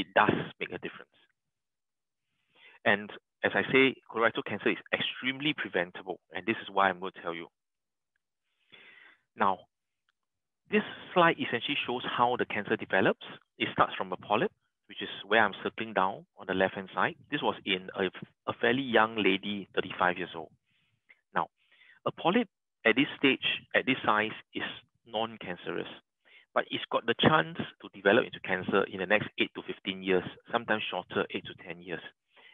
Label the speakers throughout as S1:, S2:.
S1: it does make a difference. And as I say, colorectal cancer is extremely preventable, and this is why I'm going to tell you. Now, this slide essentially shows how the cancer develops. It starts from a polyp, which is where I'm circling down on the left-hand side. This was in a fairly young lady, 35 years old. Now, a polyp at this stage, at this size, is non-cancerous, but it's got the chance to develop into cancer in the next 8 to 15 years, sometimes shorter, 8 to 10 years.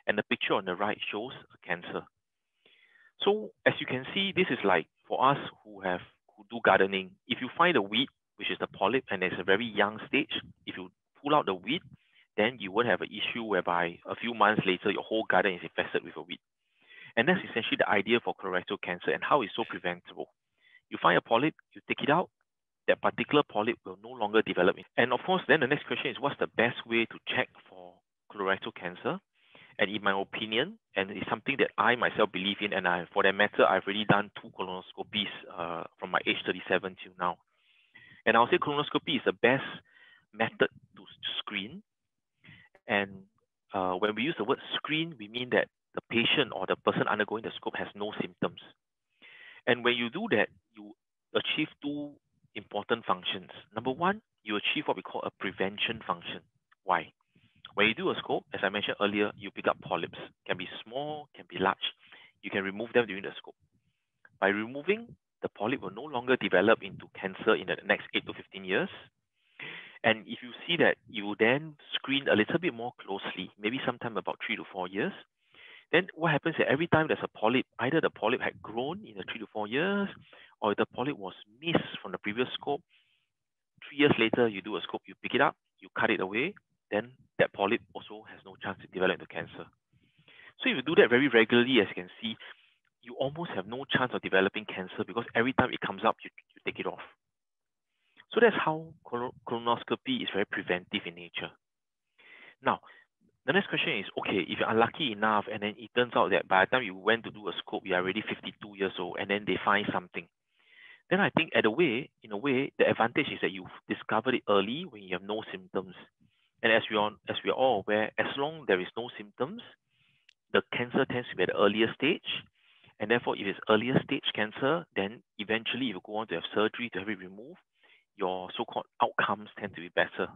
S1: And the picture on the right shows a cancer. So as you can see, this is like for us who do gardening. If you find a weed, which is the polyp, and it's a very young stage, if you pull out the weed, then you won't have an issue whereby a few months later, your whole garden is infested with a weed. And that's essentially the idea for colorectal cancer and how it's so preventable. You find a polyp, you take it out, that particular polyp will no longer develop. And of course, then the next question is, what's the best way to check for colorectal cancer? And in my opinion, and it's something that I myself believe in, and for that matter, I've already done 2 colonoscopies from my age 37 till now. And I'll say colonoscopy is the best method to screen. And when we use the word screen, we mean that the patient or the person undergoing the scope has no symptoms. And when you do that, you achieve 2 important functions. Number 1, you achieve what we call a prevention function. Why? When you do a scope, as I mentioned earlier, you pick up polyps. Can be small, can be large. You can remove them during the scope. By removing, the polyp will no longer develop into cancer in the next 8 to 15 years. And if you see that you will then screen a little bit more closely, maybe sometime about 3 to 4 years, then what happens is every time there's a polyp, either the polyp had grown in the 3 to 4 years, or the polyp was missed from the previous scope, 3 years later, you do a scope, you pick it up, you cut it away, then that polyp also has no chance to develop into cancer. So if you do that very regularly, as you can see, you almost have no chance of developing cancer because every time it comes up, you take it off. So that's how colonoscopy is very preventive in nature. Now, the next question is, okay, if you're unlucky enough and then it turns out that by the time you went to do a scope, you're already 52 years old and then they find something, then I think in a way, the advantage is that you've discovered it early when you have no symptoms. And as we are all aware, as long as there is no symptoms, the cancer tends to be at the earlier stage. And therefore, if it's earlier stage cancer, then eventually if you go on to have surgery to have it removed, your so-called outcomes tend to be better.